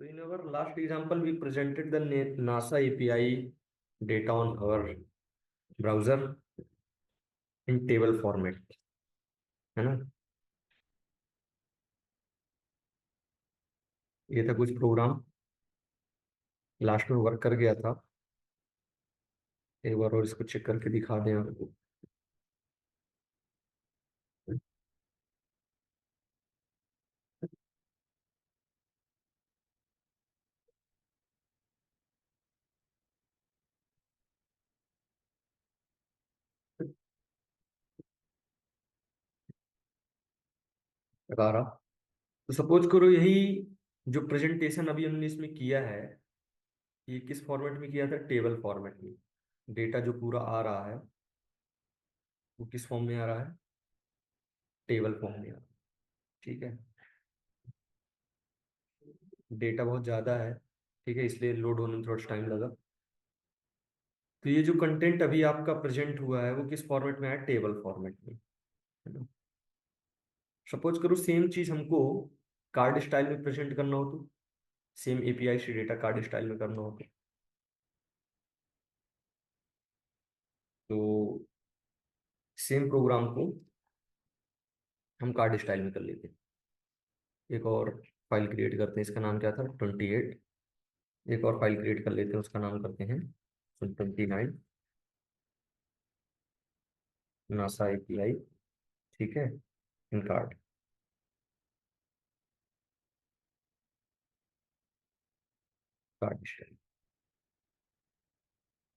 So in our last example, we presented the NASA API data on our browser in table format, है ना। ये था कुछ programme, last में work कर गया था। एक बार और इसको चेक करके दिखा दें आपको। लगा रहा। तो सपोज करो यही जो प्रेजेंटेशन अभी हमने इसमें किया है, ये किस फॉर्मेट में किया था? टेबल फॉर्मेट में। डेटा जो पूरा आ रहा है वो किस फॉर्म में आ रहा है? टेबल फॉर्म में आ रहा है। ठीक है। डेटा बहुत ज्यादा है, ठीक है, इसलिए लोड होने में थोड़ा टाइम लगा। तो ये जो कंटेंट अभी आपका प्रेजेंट हुआ है वो किस फॉर्मेट में है? टेबल फॉर्मेट में, है ना। सपोज करो सेम चीज हमको कार्ड स्टाइल में प्रेजेंट करना हो तो, सेम एपीआई से डेटा कार्ड स्टाइल में करना हो तो सेम प्रोग्राम को हम कार्ड स्टाइल में कर लेते हैं। एक और फाइल क्रिएट करते हैं, इसका नाम क्या था? 28। एक और फाइल क्रिएट कर लेते हैं, उसका नाम करते हैं 29 नासा एपीआई। ठीक है, इन card card style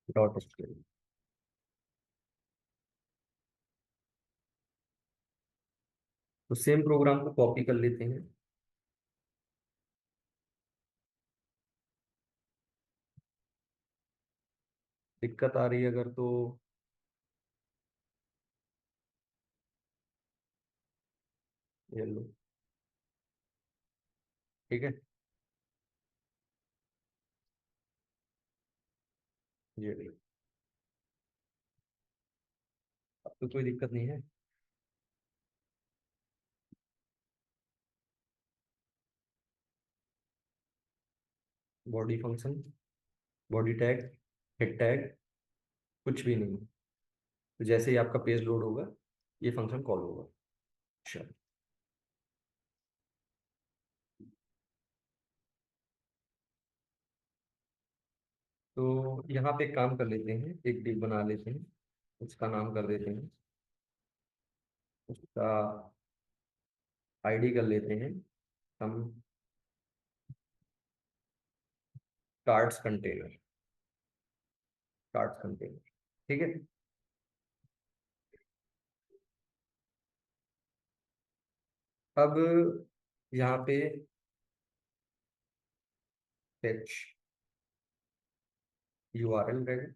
dot style. तो सेम प्रोग्राम को कॉपी कर लेते हैं। दिक्कत आ रही है अगर तो ये लो। ठीक है, ये लो। अब तो कोई दिक्कत नहीं है। Body function, body tag, head tag, कुछ भी नहीं। तो जैसे ही आपका पेज लोड होगा ये फंक्शन कॉल होगा। चलो, तो यहाँ पे एक काम कर लेते हैं, एक डिव बना लेते हैं, उसका नाम कर देते हैं, उसका आईडी कर लेते हैं हम कार्ड्स कंटेनर। कार्ड्स कंटेनर, ठीक है। अब यहाँ पे फेच यूआरएल रहेगा।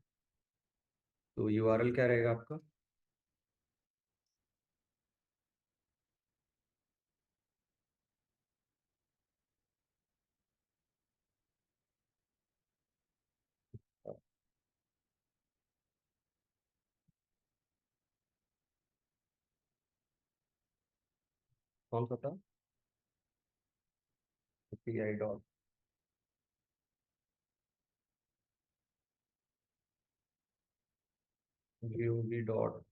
तो यूआरएल क्या रहेगा आपका? कौन सा था? API dot G O V dot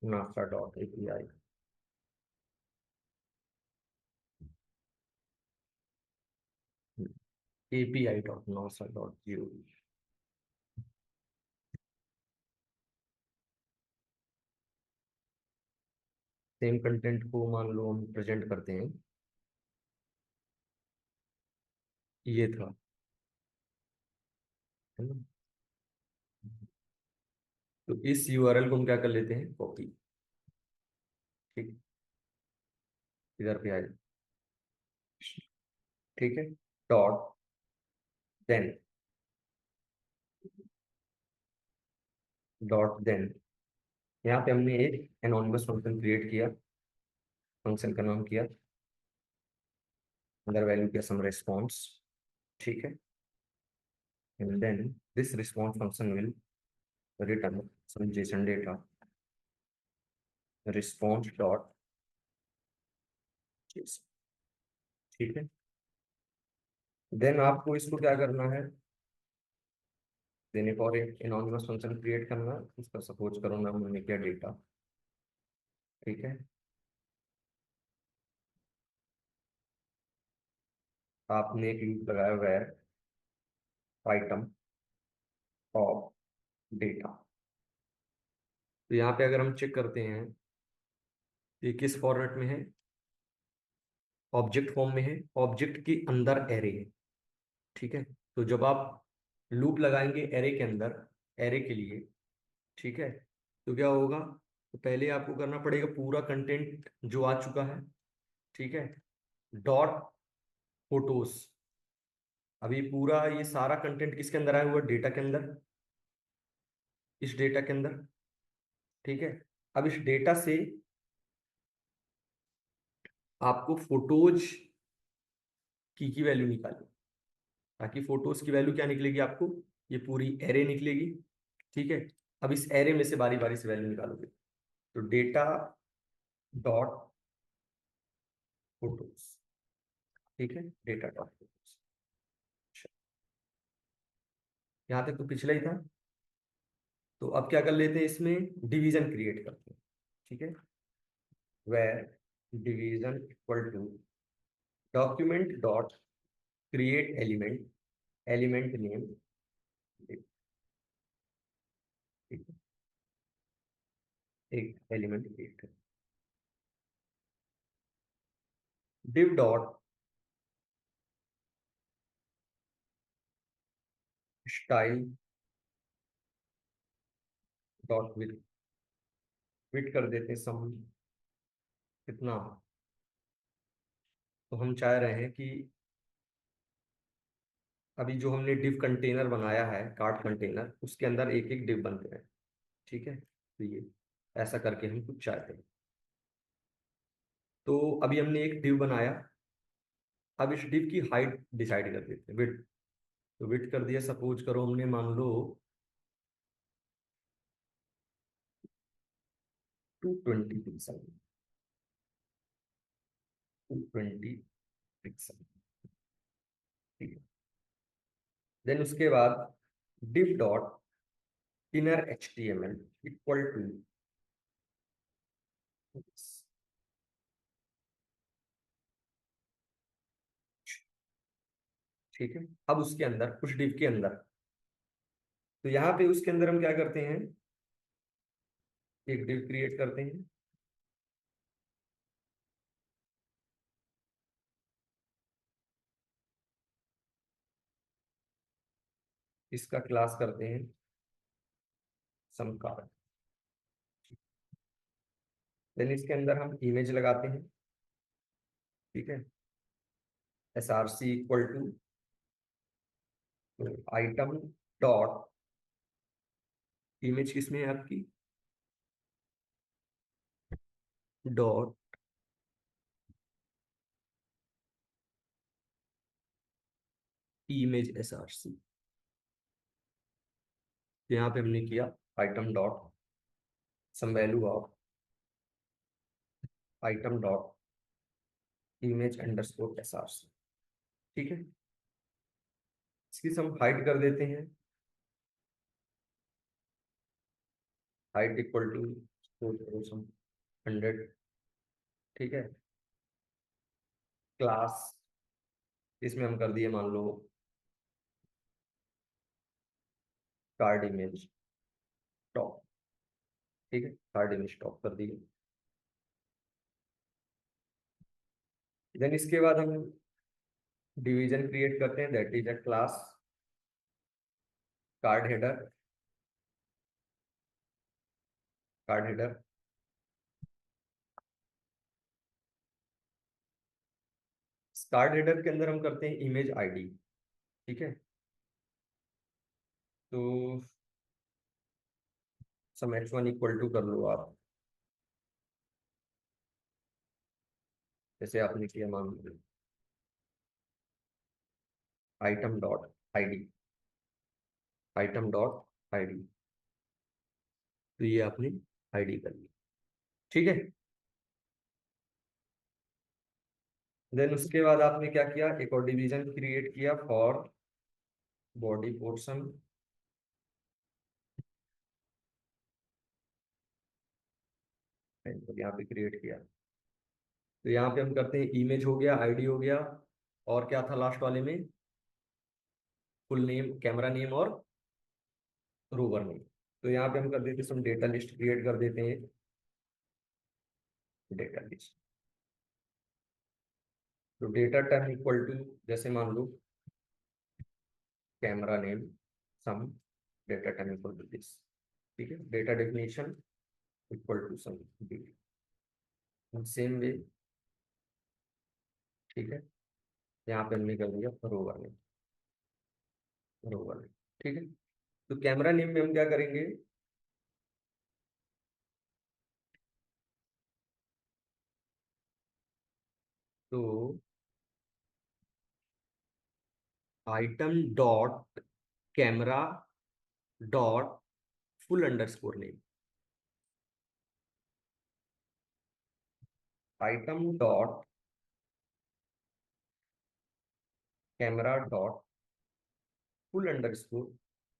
NASA dot API. API dot NASA dot G O V. Same content को मान लो हम प्रेजेंट करते हैं, ये था, है ना। तो इस यूआरएल को हम क्या कर लेते हैं? कॉपी। ठीक, इधर पे आए। ठीक है, डॉट देन, डॉट देन यहाँ पे हमने एक एनोनिमस फंक्शन क्रिएट किया। फंक्शन का नाम किया, अंदर वैल्यू किया सम रेस्पॉन्स। ठीक है, and then this response function will return some JSON data, response dot JSON. ठीक है, देन आपको इसको क्या करना है, देने फॉर एक एनोनिमस फंक्शन क्रिएट करना है। इसका सपोज करो ना, मैंने किया डेटा, ठीक है। आपने एक लूप लगाया वेयर आइटम ऑफ डेटा। तो यहाँ पे अगर हम चेक करते हैं, ये किस फॉर्मेट में है, ऑब्जेक्ट फॉर्म में है, ऑब्जेक्ट के अंदर एरे है, ठीक है। तो जब आप लूप लगाएंगे एरे के अंदर, एरे के लिए, ठीक है, तो क्या होगा, तो पहले आपको करना पड़ेगा पूरा कंटेंट जो आ चुका है, ठीक है, डॉट फोटोज। अभी पूरा ये सारा कंटेंट किसके अंदर आया हुआ, डेटा के अंदर, इस डेटा के अंदर, ठीक है। अब इस डेटा से आपको फोटोज की वैल्यू निकालनी, ताकि फोटोज की वैल्यू क्या निकलेगी आपको, ये पूरी एरे निकलेगी, ठीक है। अब इस एरे में से बारी बारी से वैल्यू निकालोगे, तो डेटा डॉट फोटोज, ठीक है, डेटा डॉट फोटोज। यहाँ तक तो पिछला ही था। तो अब क्या कर लेते हैं, इसमें डिवीजन क्रिएट करते हैं, ठीक है। Var division equal to document dot create element, element name, ठीक है, एक एलिमेंट क्रिएट कर, div dot style dot width, width कर देते हैं सम कितना, तो हम चाह रहे हैं कि अभी जो हमने डिव कंटेनर बनाया है, कार्ड कंटेनर, उसके अंदर एक एक डिव बनते हैं, ठीक है। तो ये ऐसा करके हम कुछ चाहते हैं। तो अभी हमने एक डिव बनाया, अब इस डिव की हाइट डिसाइड कर देते हैं, विड्थ। तो विड्थ कर दिया, सपोज करो हमने मान लो 220 पिक्सल, 220 पिक्सल, ठीक है। देन उसके बाद div dot inner HTML equal to, ठीक है। अब उसके अंदर, उस div के अंदर, तो यहाँ पे उसके अंदर हम क्या करते हैं, एक div क्रिएट करते हैं, इसका क्लास करते हैं सम कार्ड। देन इसके अंदर हम इमेज लगाते हैं, ठीक है, SRC equal to item dot, image किसमें है आपकी, डॉट इमेज SRC। यहाँ पे हमने किया item dot some value of item dot image underscore SRC, ठीक है। इसकी सम हाइट कर देते हैं, हाइट इक्वल टू सम 100, ठीक है। क्लास इसमें हम कर दिए मान लो कार्ड इमेज टॉप, ठीक है, कार्ड इमेज टॉप कर दिए। देन इसके बाद हम डिवीजन क्रिएट करते हैं, that is a class card header, card header. Card header के अंदर हम करते हैं इमेज आईडी, ठीक है। तो सम h1 इक्वल टू कर लो आप, जैसे आपने किया मान लो item dot ID, item dot ID, तो ये आपने आईडी कर ली, ठीक है। देन उसके बाद आपने क्या किया, एक और डिवीजन क्रिएट किया फॉर बॉडी पोर्शन। यहाँ पे क्रिएट किया, तो यहाँ पे हम करते हैं इमेज हो गया, आईडी हो गया, और क्या था लास्ट वाले में, फुल नेम, कैमरा नेम और रोवर नेम। तो यहाँ पे हम कर देते हैं, हम डेटा लिस्ट क्रिएट कर देते हैं, डेटा लिस्ट। तो डेटा टाइम इक्वल टू, जैसे मान लो camera name some, data time equal to this. ठीक है, data definition equal to some same way. ठीक है, यहाँ पे हमने कर दिया रोवर नेम, रोवर नेम। ठीक है, तो कैमरा नेम में हम क्या करेंगे, तो item dot camera dot full underscore name, item dot camera dot full underscore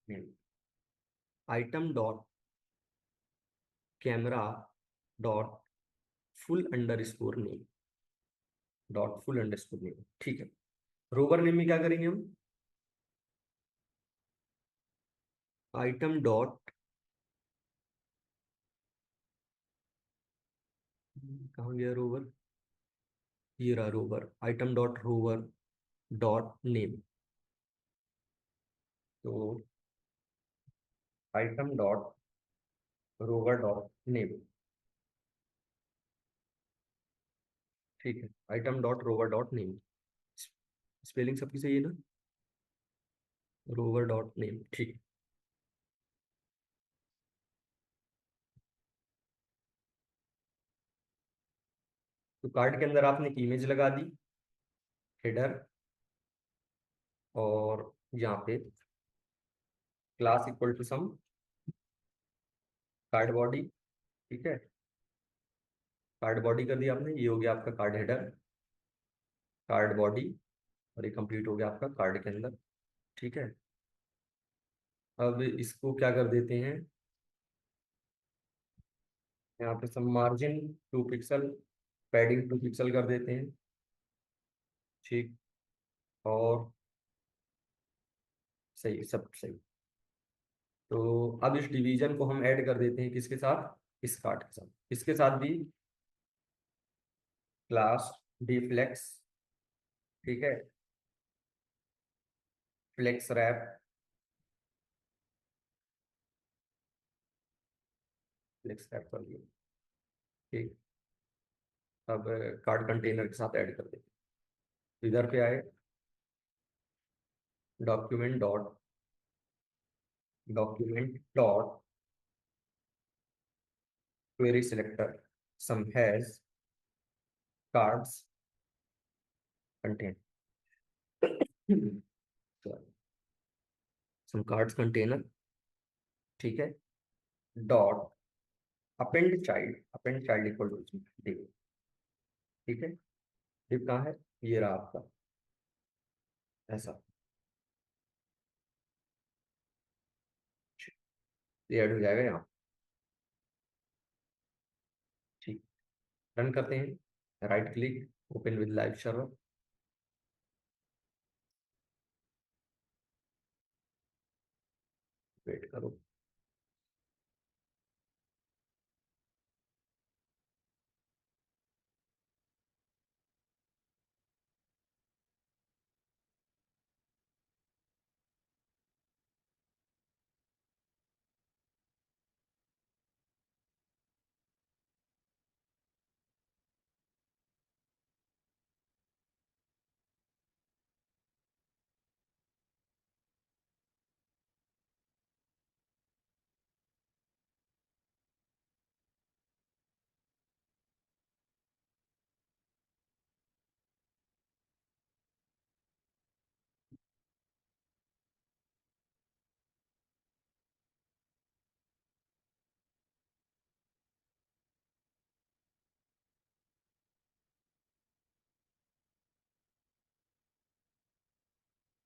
name, item dot camera dot full underscore name, dot full underscore name. ठीक है, रोवर नेम में क्या करेंगे हम, आइटम डॉट, कहाँ गया रोवर, ये रहा rover, item dot rover dot name. तो item dot rover dot name. ठीक है, item dot rover dot name, spelling सबकी सही है ना, रोवर डॉट नेम। ठीक है, तो कार्ड के अंदर आपने इमेज लगा दी, हेडर, और यहाँ पे class equal to some card body. ठीक है, कार्ड बॉडी कर दिया आपने, ये हो गया आपका कार्ड हेडर, कार्ड बॉडी, और ये कंप्लीट हो गया आपका कार्ड के अंदर। ठीक है, अब इसको क्या कर देते हैं, यहाँ पे सब मार्जिन 2 पिक्सल, पैडिंग 2 पिक्सल कर देते हैं। ठीक, और सही, सब सही। तो अब इस डिवीजन को हम ऐड कर देते हैं किसके साथ, इस कार्ड के साथ, इसके साथ भी क्लास डिफ्लेक्स। ठीक है, फ्लेक्स रैप, फ्लेक्स रैप कर दिया। ठीक, अब कार्ड कंटेनर के साथ ऐड कर देते हैं। इधर पे आए, document dot, document dot query selector some has cards contain, some cards container. ठीक है, dot append child, append child equal to div. ठीक है, डिव कहाँ है, ये रहा आपका, ऐसा, ये ऐड हो जाएगा यहाँ। ठीक, रन करते हैं, right click, open with live server, wait करो।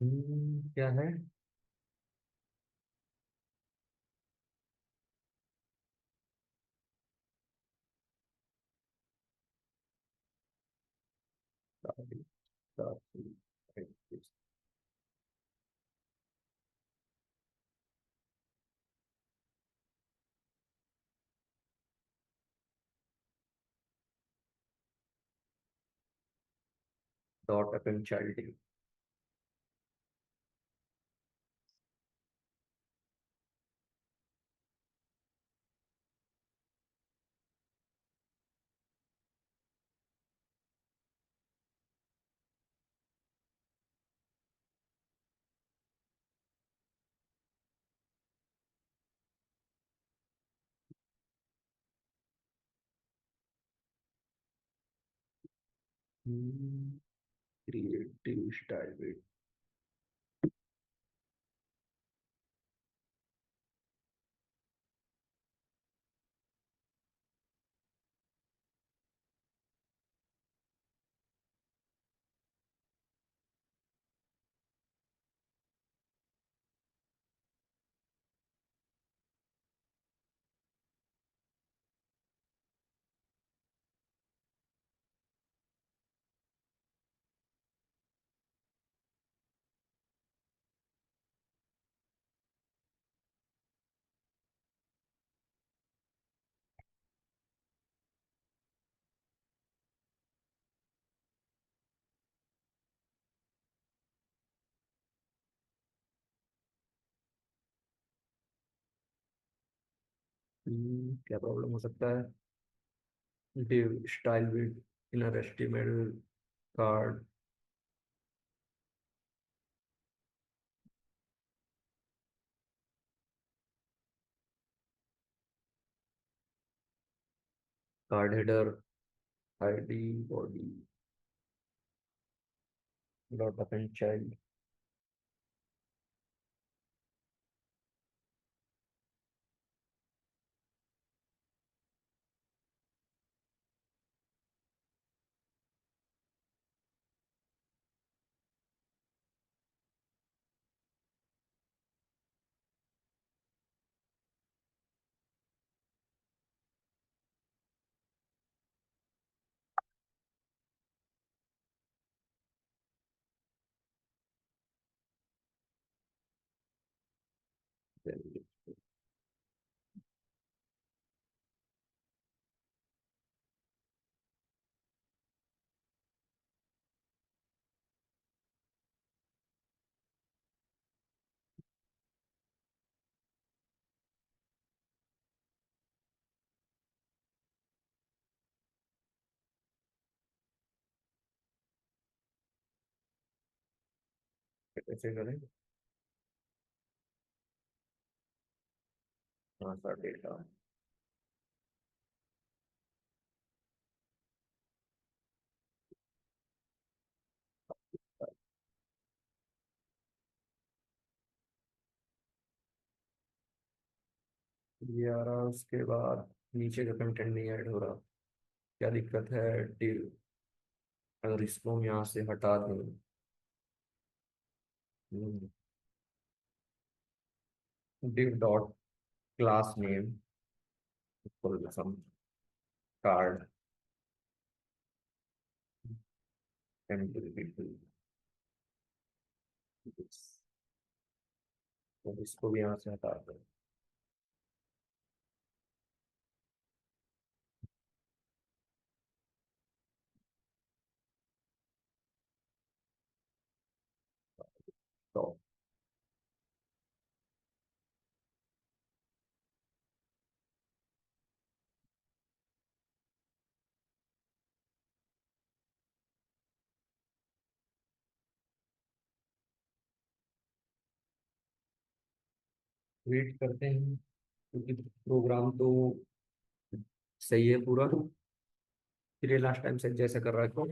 क्या है? Dot append child. Creative style. क्या प्रॉब्लम हो सकता है? div style with inner html card card header id body dot append child। कैसे करें? हाँ सर डेटा। ये आ रहा, उसके बाद नीचे का कंटेंट नहीं ऐड हो रहा। क्या दिक्कत है? div, अगर इसको हम यहाँ से हटा दें। div dot class name some card तो इसको भी यहाँ से हटा दें। तो वेट करते हैं क्योंकि प्रोग्राम तो सही है पूरा। फिर ये लास्ट टाइम से जैसा कर रहा है तो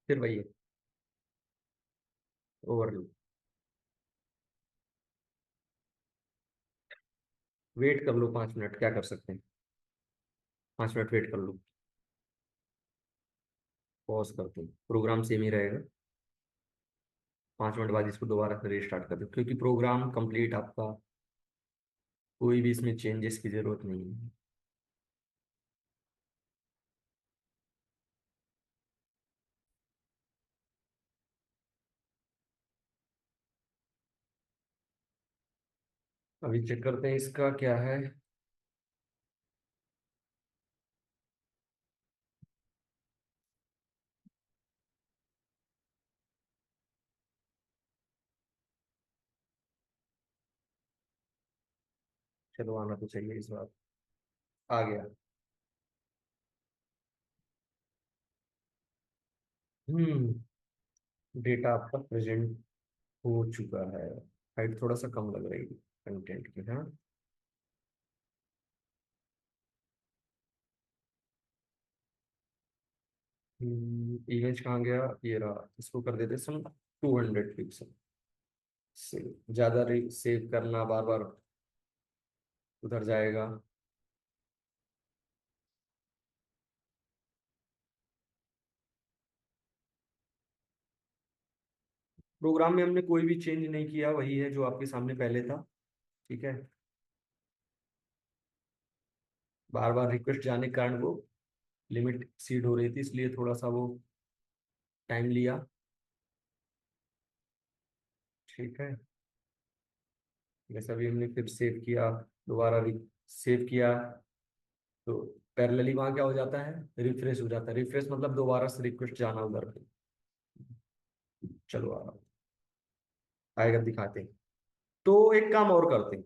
फिर वही है, ओवरलोड। वेट कर लो 5 मिनट, क्या कर सकते हैं, 5 मिनट वेट कर लो। पॉज करते हैं, प्रोग्राम सेम ही रहेगा। 5 मिनट बाद इसको दोबारा से रीस्टार्ट कर दो, क्योंकि प्रोग्राम कंप्लीट आपका, कोई भी इसमें चेंजेस की जरूरत नहीं है। अभी चेक करते हैं इसका क्या है। चलो आना तो चाहिए इस बार। आ गया। हम्म। डेटा आपका प्रेजेंट हो चुका है। हाइट थोड़ा सा कम लग रही है कंटेंट की, हाँ। इमेज कहाँ गया, ये रहा, इसको कर देते सम 200 पिक्सल से। ज्यादा सेव करना बार बार उधर जाएगा। प्रोग्राम में हमने कोई भी चेंज नहीं किया, वही है जो आपके सामने पहले था। ठीक है। बार बार रिक्वेस्ट जाने के कारण वो लिमिट एक्सीड हो रही थी, इसलिए थोड़ा सा वो टाइम लिया। ठीक है। जैसा भी हमने फिर सेव किया, दोबारा सेव किया, तो पैरेलली वहां क्या हो जाता है, रिफ्रेश हो जाता है। रिफ्रेश मतलब दोबारा से रिक्वेस्ट जाना उधर पे। चलो आएगा, दिखाते हैं। तो एक काम और करते हैं,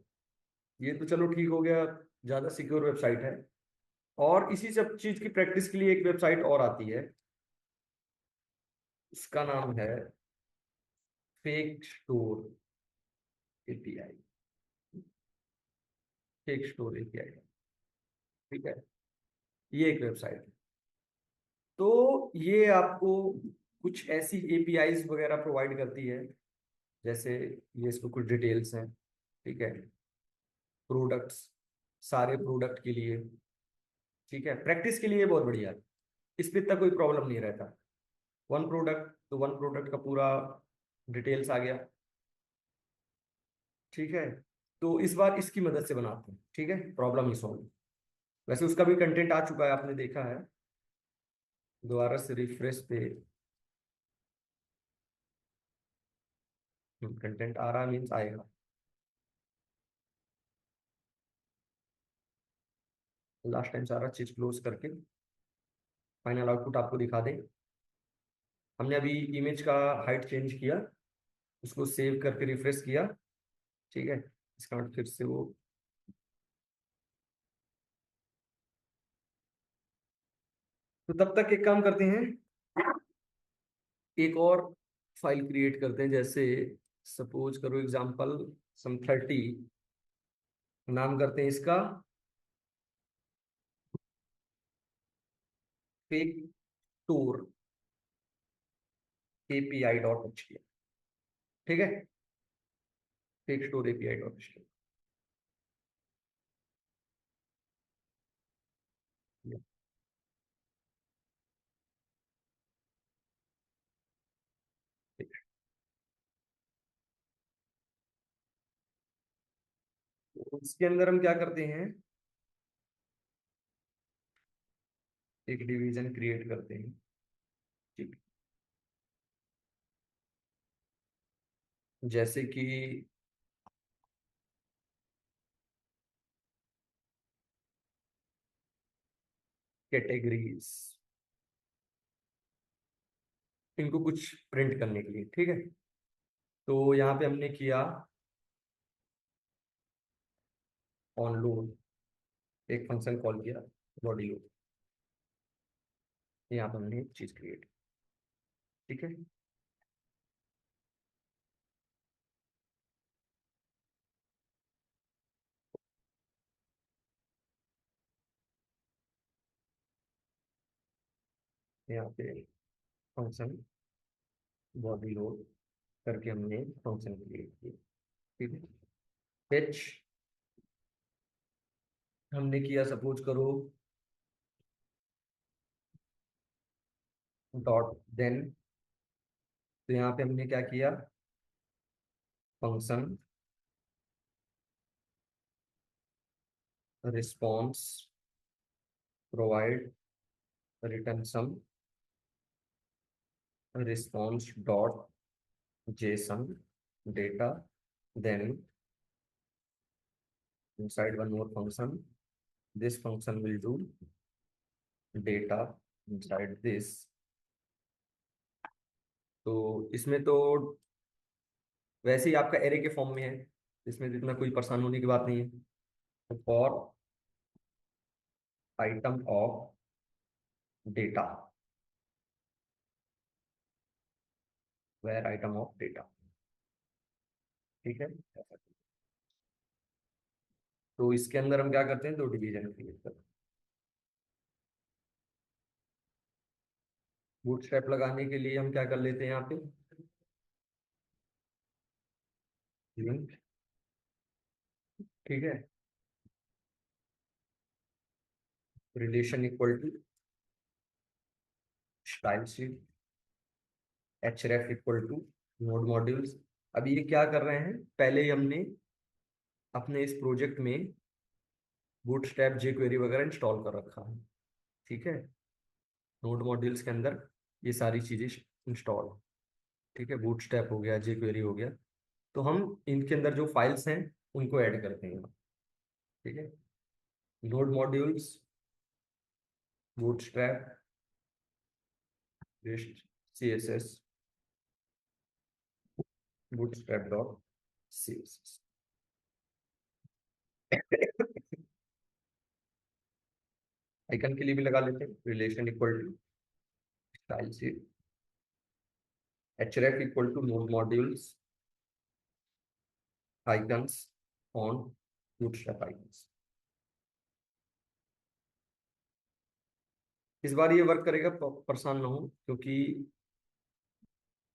ये तो चलो ठीक हो गया, ज्यादा सिक्योर वेबसाइट है। और इसी सब चीज की प्रैक्टिस के लिए एक वेबसाइट और आती है, इसका नाम है fake store API. Fake store API. ठीक है। ये एक वेबसाइट है। तो ये आपको कुछ ऐसी एपीआईज वगैरह प्रोवाइड करती है, जैसे ये इसको कुछ डिटेल्स हैं। ठीक है। प्रोडक्ट्स, सारे प्रोडक्ट के लिए। ठीक है, प्रैक्टिस के लिए बहुत बढ़िया है। इस पे इतना कोई प्रॉब्लम नहीं रहता। वन प्रोडक्ट तो वन प्रोडक्ट का पूरा डिटेल्स आ गया। ठीक है। तो इस बार इसकी मदद से बनाते हैं, ठीक है, प्रॉब्लम ही सॉल्व। वैसे उसका भी कंटेंट आ चुका है, आपने देखा है। दोबारा से रिफ्रेश पे कंटेंट आ रहा मीन्स आएगा। लास्ट टाइम सारा चीज क्लोज करके फाइनल आउटपुट आपको दिखा दे। हमने अभी इमेज का हाइट चेंज किया, उसको सेव करके रिफ्रेश किया। ठीक है। इसका मतलब फिर से वो, तो तब तक एक काम करते हैं, एक और फाइल क्रिएट करते हैं। जैसे सपोज करो एग्जांपल सम 30, नाम करते हैं इसका फेक टूर API.html। ठीक है। Fake store API.html। तो इसके अंदर हम क्या करते हैं, एक डिवीजन क्रिएट करते हैं। ठीक। जैसे कि कैटेगरीज, इनको कुछ प्रिंट करने के लिए। ठीक है। तो यहाँ पे हमने किया ऑन लोड, एक फंक्शन कॉल किया बॉडी लोड। यहाँ पे हमने एक चीज क्रिएट। ठीक है। यहाँ पे फंक्शन बॉडी लोड करके हमने फंक्शन क्रिएट किया। ठीक है, फेच हमने किया, सपोज करो डॉट देन, तो यहाँ पे हमने क्या किया, function response provide return some response dot JSON data, then inside one more function, this function will do data inside this। तो इसमें तो वैसे ही आपका एरे के फॉर्म में है, इसमें तो इतना कोई परेशान होने की बात नहीं है। तो for item of data, where item of data, ठीक है। तो इसके अंदर हम क्या करते हैं, दो डिवीजन क्रिएट करते हैं। बूटस्ट्रैप लगाने के लिए हम क्या कर लेते हैं, यहाँ पे लिंक, ठीक है, relation equal to style sheet, href equal to node modules. अब ये क्या कर रहे हैं, पहले ही हमने अपने इस प्रोजेक्ट में बूटस्ट्रैप jQuery वगैरह इंस्टॉल कर रखा है, ठीक है। नोड मॉड्यूल्स के अंदर ये सारी चीजें इंस्टॉल, ठीक है, बूटस्ट्रैप हो गया, jQuery हो गया। तो हम इनके अंदर जो फाइल्स हैं उनको ऐड करते हैं, ठीक है। Node modules Bootstrap rest css Bootstrap dot css। Icon के लिए भी लगा लेते हैं, relation equal to style sheet, href equal to node modules icons on Bootstrap icons. इस बार ये वर्क करेगा, परेशान ना हो, क्योंकि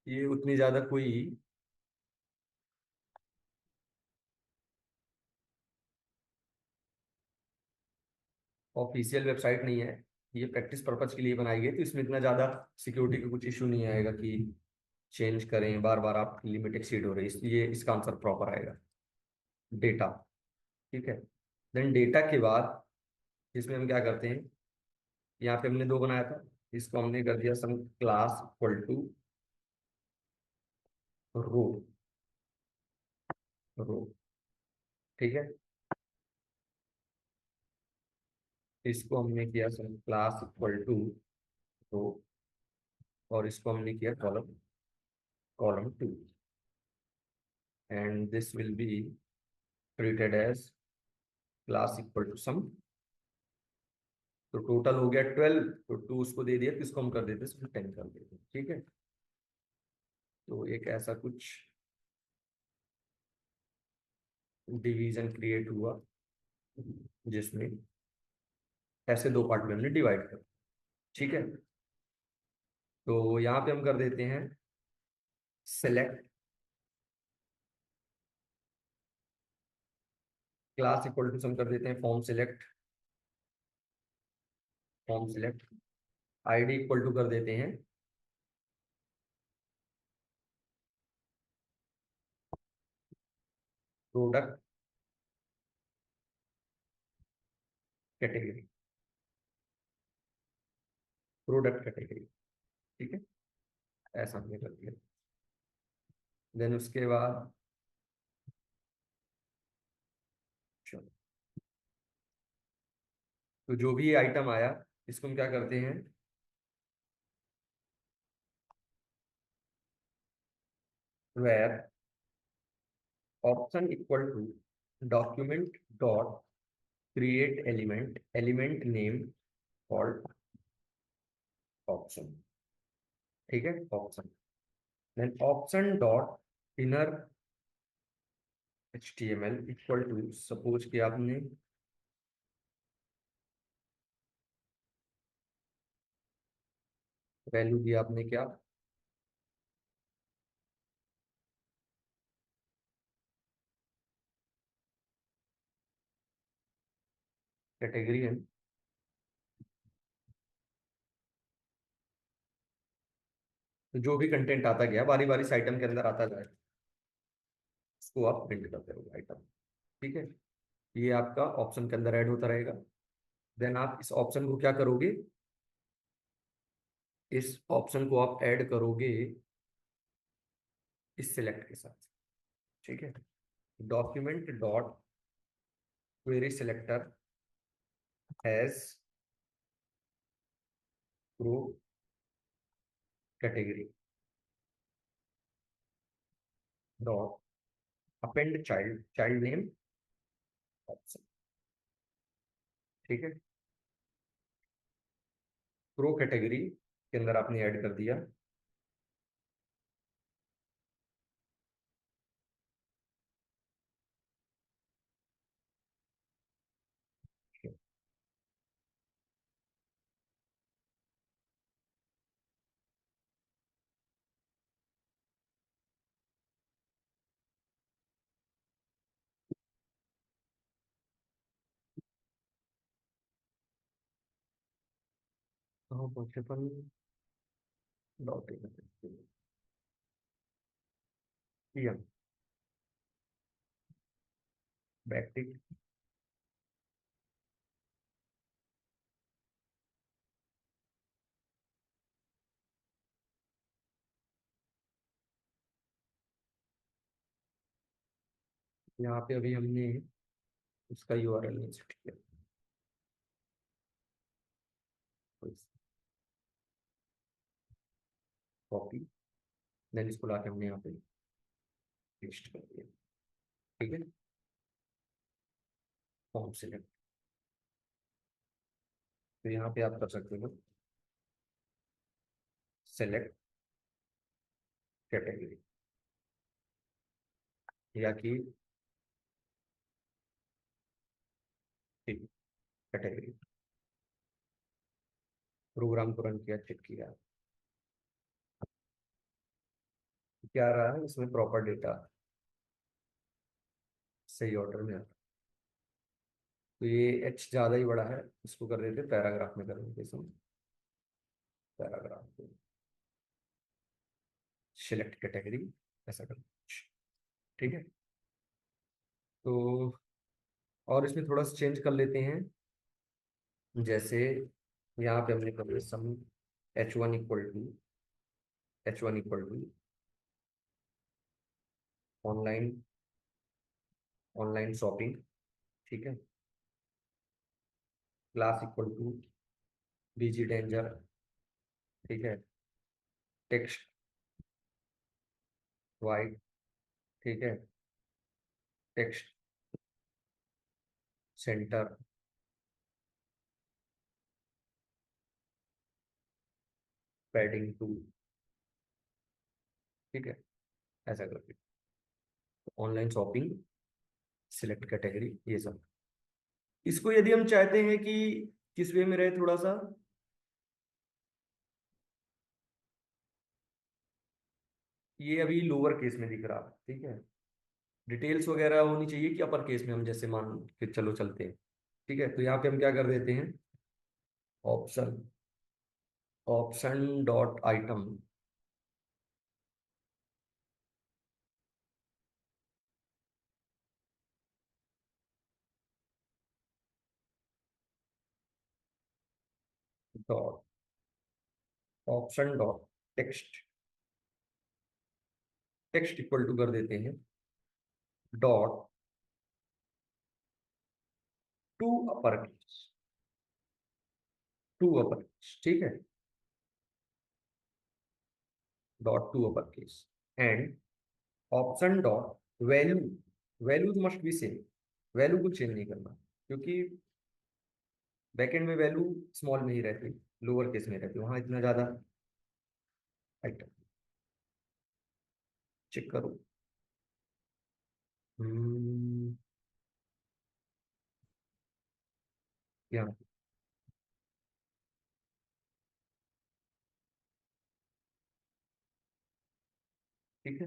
ये उतनी ज्यादा कोई ऑफिशियल वेबसाइट नहीं है, ये प्रैक्टिस पर्पज के लिए बनाई गई, तो इसमें इतना ज्यादा सिक्योरिटी का कुछ इशू नहीं आएगा कि चेंज करें बार बार, आप लिमिट एक्सीड हो रही है, इसलिए इसका आंसर प्रॉपर आएगा डेटा, ठीक है। देन डेटा के बाद इसमें हम क्या करते हैं, यहाँ पे हमने दो बनाया था, इसको हमने कर दिया some class equal to row, row, ठीक है। इसको हमने किया some class equal to row, और इसको हमने किया column, column two, and this will be treated as class equal to some. तो टोटल हो गया 12, तो 2 उसको दे दिया, तो इसको हम कर देते हैं 10 कर देते हैं, ठीक है। तो एक ऐसा कुछ डिवीजन क्रिएट हुआ, जिसमें ऐसे दो पार्ट में हमने डिवाइड कर, ठीक है। तो यहाँ पे हम कर देते हैं select class equal to some, कर देते हैं form select, form select ID equal to कर देते हैं प्रोडक्ट कैटेगरी, प्रोडक्ट कैटेगरी, ठीक है। ऐसा हमने कर दिया। देन उसके बाद चलो, तो जो भी आइटम आया इसको हम क्या करते हैं, var option equal to document dot create element, element name called option, ठीक है, option. Then option dot inner HTML equal to, suppose कि आपने वैल्यू दिया आपने क्या, कैटेगरी है। तो जो भी कंटेंट आता गया बारी बारी से आइटम के अंदर आता जाए, उसको आप प्रिंट करते रहोगे आइटम। ठीक है, ये आपका ऑप्शन के अंदर ऐड होता रहेगा। देन आप इस ऑप्शन को क्या करोगे, इस ऑप्शन को आप ऐड करोगे इस सिलेक्ट के साथ। ठीक है, document dot query selector has pro category dot append child, child name option. ठीक है, प्रो कैटेगरी के अंदर आपने ऐड कर दिया। कहाँ पहुंचे अपन, डॉट बैकटिक। यहाँ पे अभी हमने उसका यूआरएल नहीं सेट किया, कॉपी, देन इसको लाके हमने यहाँ पे पेस्ट कर दिया। ठीक है, फॉर्म सिलेक्ट, तो यहाँ पे आप कर सकते हो सेलेक्ट कैटेगरी, या कि कैटेगरी। प्रोग्राम को रन किया, चेक किया, क्या रहा है इसमें, प्रॉपर डेटा सही ऑर्डर में आ रहा है। तो ये एच ज़्यादा ही बड़ा है, इसको कर देते पैराग्राफ में, कर देते इसमें पैराग्राफ, सिलेक्ट कैटेगरी, ऐसा कर। ठीक है, तो और इसमें थोड़ा सा चेंज कर लेते हैं। जैसे यहाँ पे हमने कर दिया some H one equal to online, online shopping. ठीक है, class equal to BG danger. ठीक है, टेक्स्ट वाइट। ठीक है, टेक्स्ट सेंटर, पैडिंग टू। ठीक है, ऐसा करके ऑनलाइन शॉपिंग, सिलेक्ट कैटेगरी, ये सब। इसको यदि हम चाहते हैं कि किस वे में रहे थोड़ा सा, ये अभी लोअर केस में दिख रहा है। ठीक है, डिटेल्स वगैरह होनी चाहिए कि अपर केस में, हम जैसे मान के चलो चलते हैं। ठीक है, तो यहाँ पे हम क्या कर देते हैं, option, option dot item dot option dot text, text equal to कर देते हैं dot to upper case, to upper case. ठीक है, dot to upper case and option dot value, value must be same, value को change नहीं करना, क्योंकि backend में वैल्यू स्मॉल में ही रहती, लोअर केस में रहती, वहां इतना ज्यादा आइटम। चेक करो। हम्म, यहाँ ठीक है।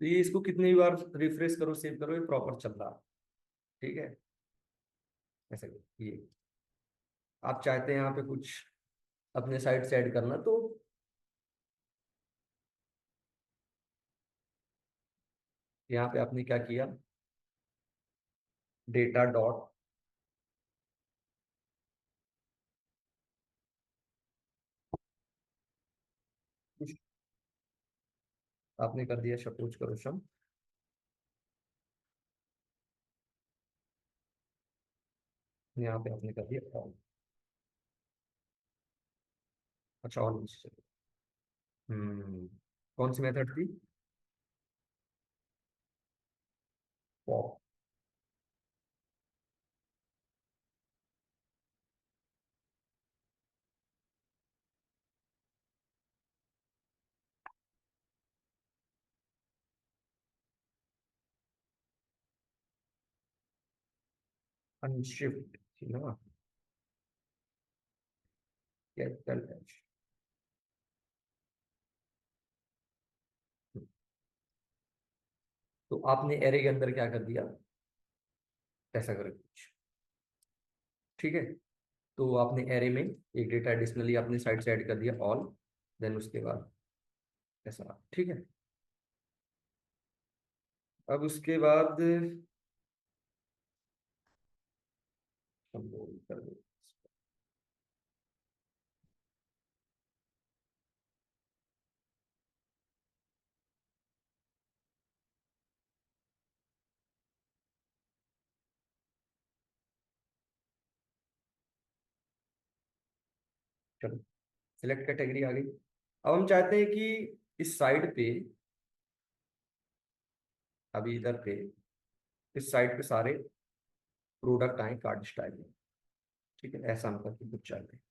तो ये इसको कितनी बार रिफ्रेश करो, सेव करो, ये प्रॉपर चल रहा है। ठीक है, ऐसे ये आप चाहते हैं यहाँ पे कुछ अपने साइड से ऐड करना, तो यहाँ पे आपने क्या किया, डेटा डॉट, कुछ आपने कर दिया सपोज करो सम, यहाँ पे आपने कर दिया ऑल। अच्छा ऑल, हम्म, कौन सी मेथड थी, पॉप, अनशिफ्ट थी ना, कैपिटल एच। तो आपने एरे के अंदर क्या कर दिया, ऐसा करो कुछ। ठीक है, तो आपने एरे में एक डेटा एडिशनली अपने साइड से ऐड कर दिया ऑल, देन उसके बाद ऐसा। ठीक है, अब उसके बाद हम लोग कर दो, चलो सिलेक्ट कैटेगरी आ गई। अब हम चाहते हैं कि इस साइड पे, अभी इधर पे, इस साइड पे सारे प्रोडक्ट आए कार्ड स्टाइल में। ठीक है, ऐसा हम करके कुछ चाहते हैं।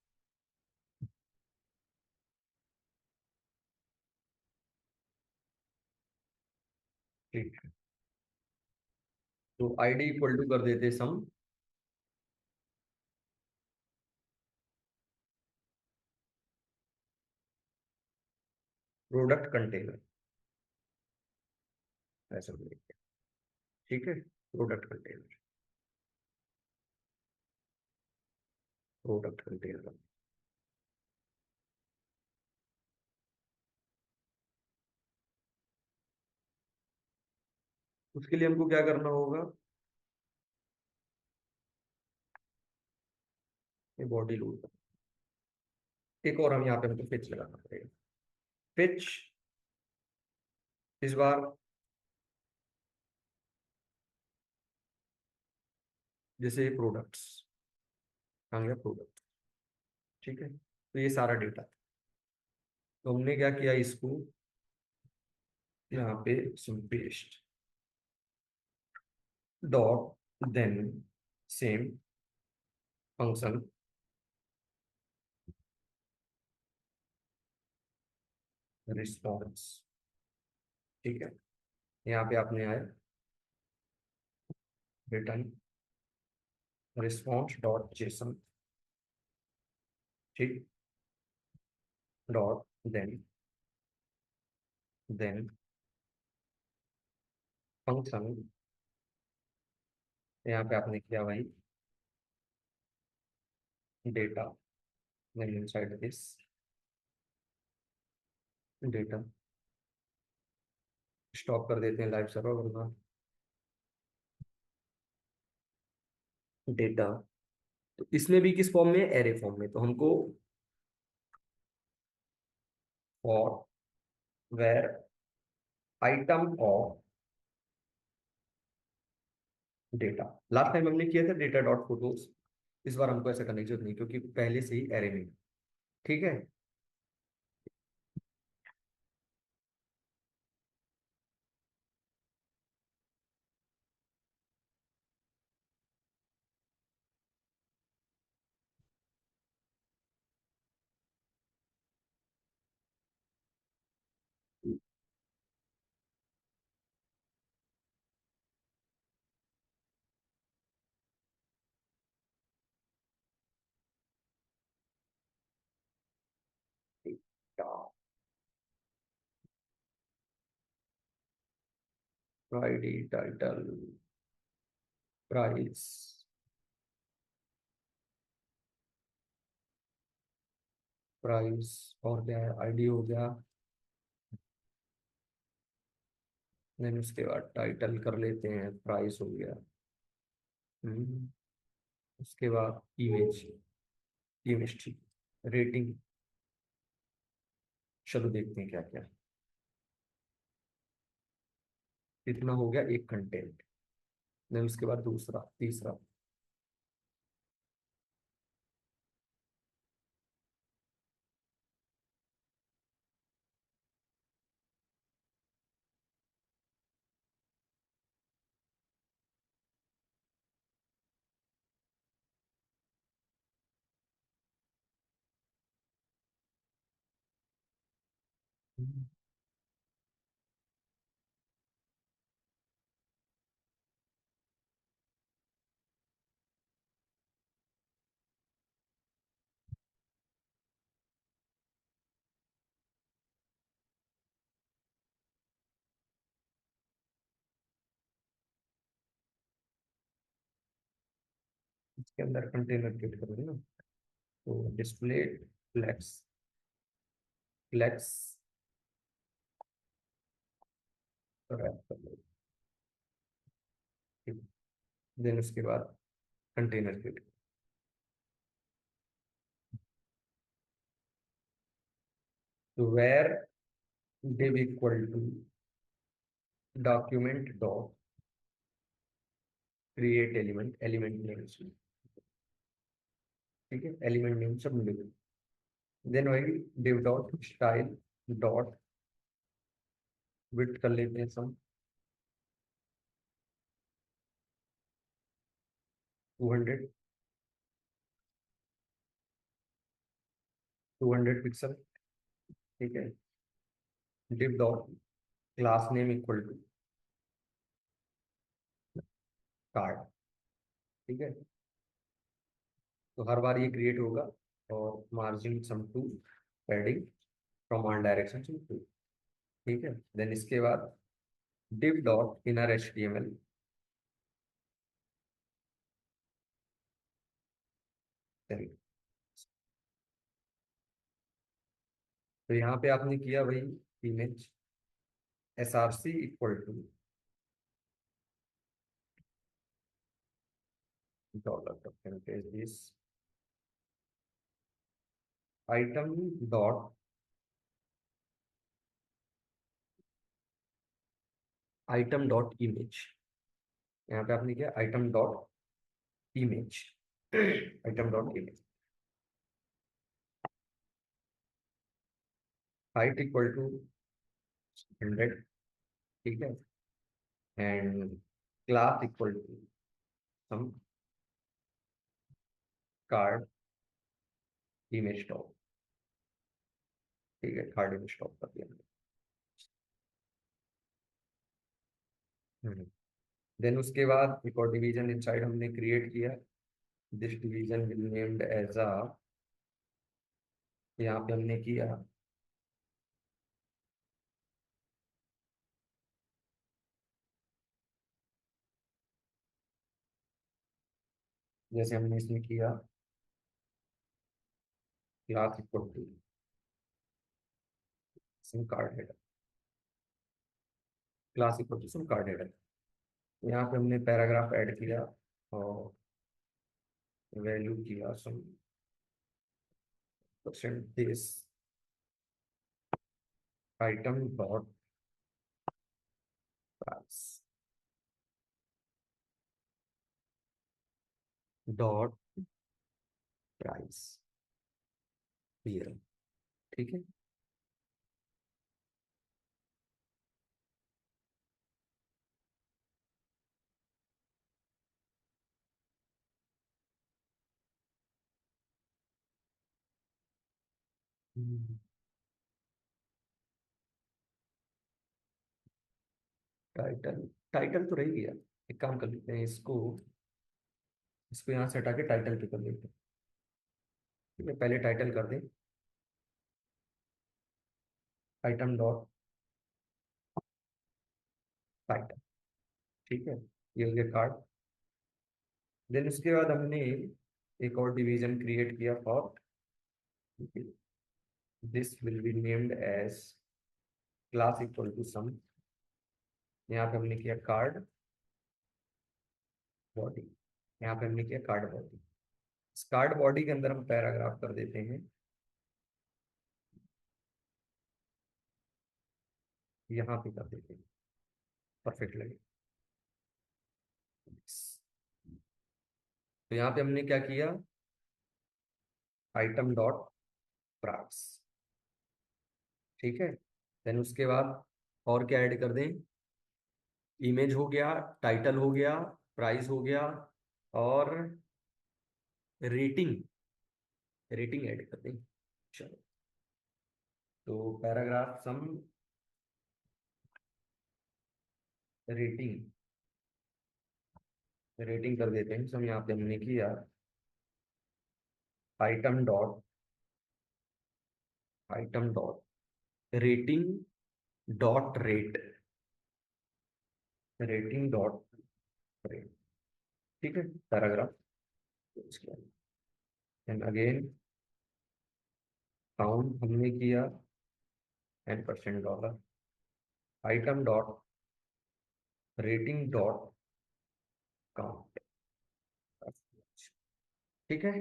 ठीक है, तो आईडी इक्वल टू कर देते सम प्रोडक्ट कंटेनर, ऐसा बोलेंगे। ठीक है, प्रोडक्ट कंटेनर, प्रोडक्ट कंटेनर। उसके लिए हमको क्या करना होगा, ये बॉडी लोड, एक और हम यहाँ पे हमको पिच लगाना पड़ेगा। पिच इस बार जैसे प्रोडक्ट्स, आ गया प्रोडक्ट। ठीक है, तो ये सारा डेटा, तो हमने क्या किया, इसको यहाँ पे paste, dot then same function response. ठीक है, यहाँ पे आपने आया रिटर्न रिस्पॉन्स डॉट जेसन। ठीक, डॉट देन फंक्शन, यहाँ पे आपने किया भाई data, then inside this data, stop कर देते हैं लाइव सर्वर वरना डेटा। तो इसमें भी किस फॉर्म में है, एरे फॉर्म में, तो हमको for var item of data, last time हमने किया था डेटा डॉट फोटोज, इस बार हमको ऐसा करने की जरूरत नहीं क्योंकि पहले से ही एरे में। ठीक है, आईडी, टाइटल, प्राइस, प्राइस, और क्या है, आईडी हो गया। देन उसके बाद टाइटल कर लेते हैं, प्राइस हो गया। हम्म, उसके बाद इमेज, इमेज ठीक, रेटिंग, चलो देखते हैं क्या क्या है। इतना हो गया एक कंटेंट। देन उसके बाद दूसरा, तीसरा। हम्म, इसके अंदर कंटेनर क्रिएट करोगे ना, तो डिस्प्ले फ्लेक्स, फ्लेक्स रैप कर लो। देन उसके बाद कंटेनर क्रिएट। तो var div equal to document dot create element, element name, ठीक है, एलिमेंट नेम सब मिलेगा। देन वही div dot style dot width कर लेते हैं सब, 200, 200 पिक्सल, ठीक है। div dot class name equal to card, ठीक है। तो हर बार ये क्रिएट होगा, और margin some two, padding from one direction two two, ठीक है। देन इसके बाद div डॉट इनर HTML, तो यहाँ पे आपने किया वही, image SRC equal to dollar percentage this item dot, item dot image, यहाँ पे आपने किया item dot image, item dot image, height equal to 100, ठीक है। And class equal to some card image top, ठीक है, कार्ड इमेज टॉप कर दिया हमने। देन उसके बाद एक और डिवीजन इनसाइड हमने क्रिएट किया। This division will named as a, यहाँ पे हमने किया, जैसे हमने इसमें किया class equal to some card header, class equal to some card header. यहाँ पे हमने पैराग्राफ ऐड किया, और वैल्यू किया some percentage item dot price, dot price clear, ठीक है। टाइटल, टाइटल तो रह गया। एक काम कर लेते हैं, इसको, इसको यहाँ से हटा के टाइटल पे कर लेते हैं, ठीक है। पहले टाइटल कर दें, आइटम डॉट टाइटल, ठीक है, ये हो गया कार्ड। देन उसके बाद हमने एक और डिवीजन क्रिएट किया for, this will be named as class equal to some. यहाँ पे हमने किया कार्ड बॉडी, यहाँ पे हमने किया कार्ड बॉडी। इस कार्ड बॉडी के अंदर हम पैराग्राफ कर देते हैं, यहाँ पे कर देते हैं, परफेक्ट लगे। तो यहाँ पे हमने क्या किया, आइटम डॉट प्राइस। ठीक है, देन उसके बाद और क्या ऐड कर दें, इमेज हो गया, टाइटल हो गया, प्राइस हो गया, और रेटिंग, रेटिंग ऐड कर दें। चलो, तो पैराग्राफ सम रेटिंग, रेटिंग कर देते हैं। सम यहाँ पे हमने किया item dot, item dot rating dot rate, rating dot rate. ठीक है, पैराग्राफ। एंड अगेन काउंट हमने किया 10%, item dot rating dot count. ठीक है,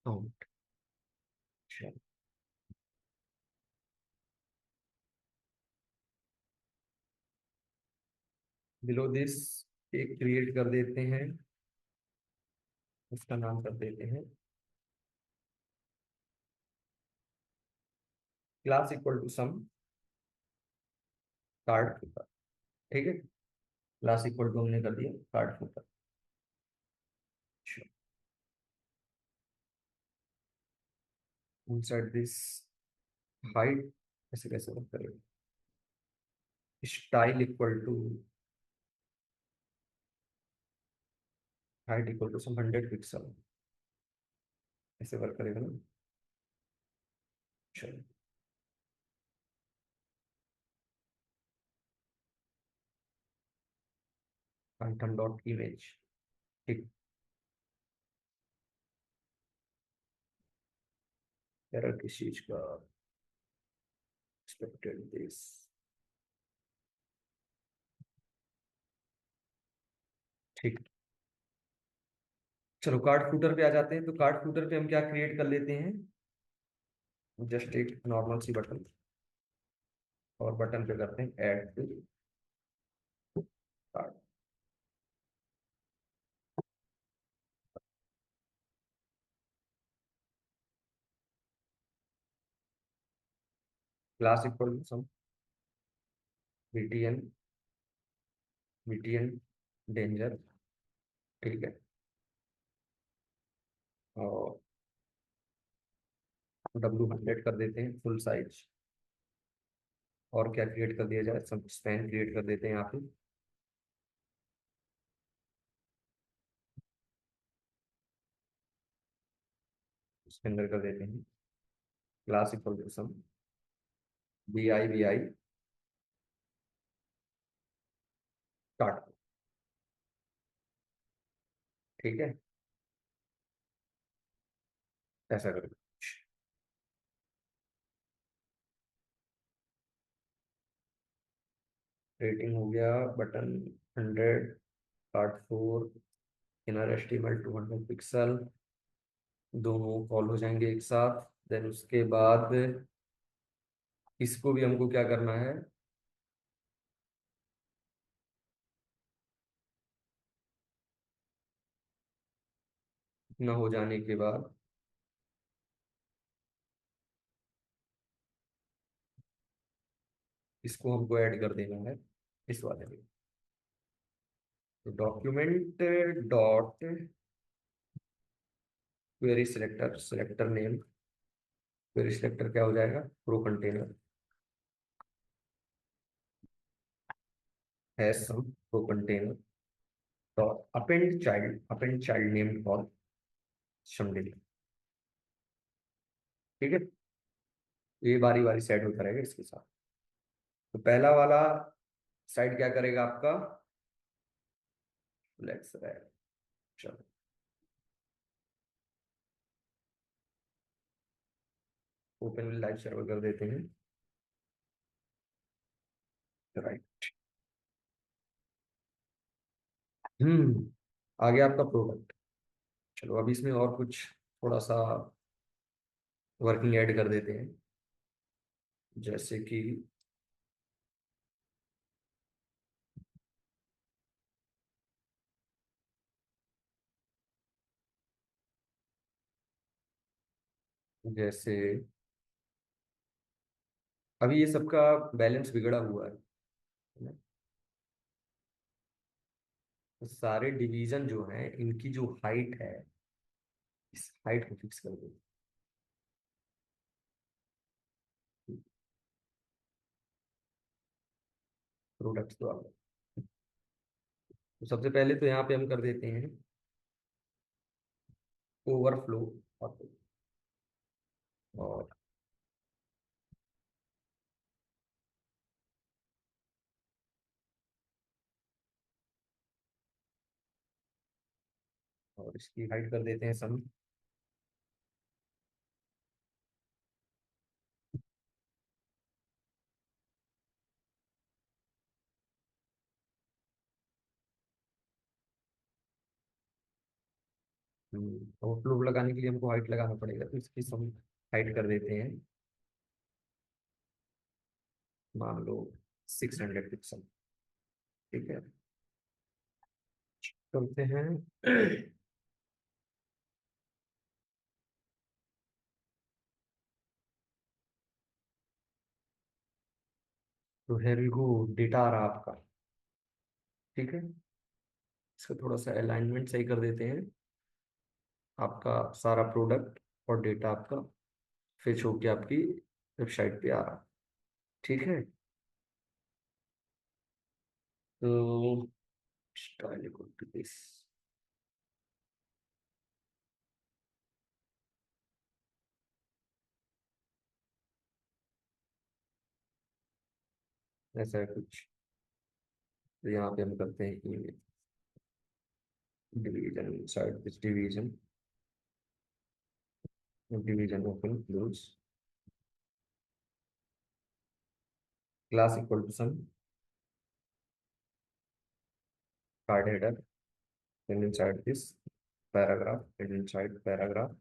काउंट। बिलो दिस एक क्रिएट कर देते हैं, उसका नाम कर देते हैं class equal to some card keeper. ठीक है, क्लास इक्वल टू हमने कर दिया card keeper. Inside this height, ऐसे कैसे वर्क करेगा, style equal to height equal to some 100 pixel, ऐसे वर्क करेगा ना। चलो, आइटम डॉट इमेज। ठीक, एरर किस चीज का, एक्सपेक्टेड दिस। ठीक, चलो कार्ड फूटर पे आ जाते हैं। तो कार्ड फूटर पे हम क्या क्रिएट कर लेते हैं, जस्ट एक नॉर्मल सी बटन, और बटन पे करते हैं add to card. Class equal to some BTN, BTN danger. ठीक है, और W100 कर देते हैं फुल साइज। और क्या क्रिएट कर दिया जाए, सब स्पैन क्रिएट कर देते हैं यहाँ पे, उसके अंदर कर देते हैं class equal to some BI cart. ठीक है, ऐसा करें। रेटिंग हो गया, बटन 100, कार्ड 4, इनर एस्टिमल 200 पिक्सल, दोनों कॉल हो जाएंगे एक साथ। देन उसके बाद इसको भी हमको क्या करना है, इतना हो जाने के बाद इसको हमको ऐड कर देना है इस वाले में। तो document dot query selector, selector name, query selector क्या हो जाएगा, pro container has some pro container dot append child name for someday. ठीक है, ये बारी बारी सेट होता रहेगा इसके साथ। तो पहला वाला साइड क्या करेगा आपका, लेट्स राइट। चलो ओपन विद लाइव सर्वर कर देते हैं। राइट। आ गया आपका प्रोडक्ट। चलो अब इसमें और कुछ थोड़ा सा वर्किंग ऐड कर देते हैं, जैसे कि जैसे अभी ये सबका बैलेंस बिगड़ा हुआ है ना? तो सारे डिवीजन जो हैं इनकी जो हाइट है, इस हाइट को फिक्स कर देते हैं प्रोडक्ट्स द्वारा। तो सबसे पहले तो यहाँ पे हम कर देते हैं ओवरफ्लो, और इसकी हाइट कर देते हैं सम। ओवरफ्लो लगाने के लिए हमको हाइट लगाना पड़ेगा, तो इसकी सम हाइट कर देते हैं, मान लो 600 पिक्सल। ठीक है, करते हैं। तो here we go, डेटा आ रहा आपका। ठीक है, इसका थोड़ा सा अलाइनमेंट सही कर देते हैं। आपका सारा प्रोडक्ट और डेटा आपका फिच होके आपकी वेबसाइट पे आ रहा। ठीक है, तो स्टाइल इक्वल टू दिस, ऐसा है कुछ। तो यहाँ पे हम करते हैं email division, side this division, division open close, class equal to some card header, and inside this paragraph, and inside paragraph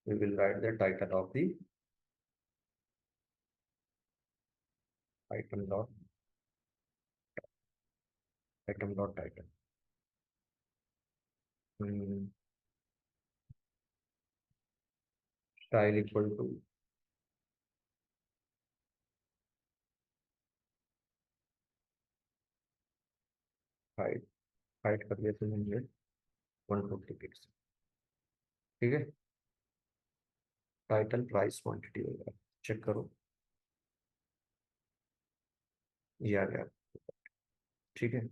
we will write the title of the item dot item dot title. Style equal to height, height कर दिया 200, 150 pixel. ठीक है, title price quantity वगैरह check करो, ये आ गया। ठीक है,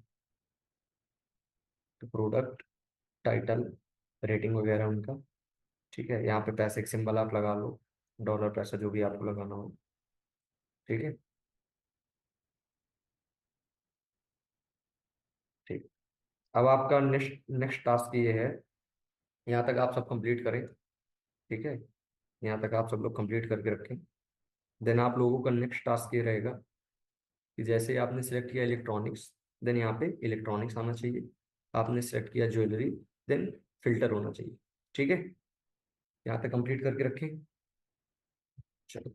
तो प्रोडक्ट, टाइटल, रेटिंग वगैरह उनका। ठीक है, यहाँ पे पैसे एक सिंबल आप लगा लो, डॉलर पैसा जो भी आपको लगाना हो। ठीक है, ठीक। अब आपका नेक्स्ट नेक्स्ट टास्क ये है, यहाँ तक आप सब कंप्लीट करें। ठीक है, यहाँ तक आप सब लोग कंप्लीट करके रखें। देन आप लोगों का नेक्स्ट टास्क ये रहेगा कि जैसे ही आपने सेलेक्ट किया इलेक्ट्रॉनिक्स, देन यहाँ पे इलेक्ट्रॉनिक्स आना चाहिए। आपने सेलेक्ट किया ज्वेलरी, देन फिल्टर होना चाहिए। ठीक है, यहाँ तक कंप्लीट करके रखें। चलो।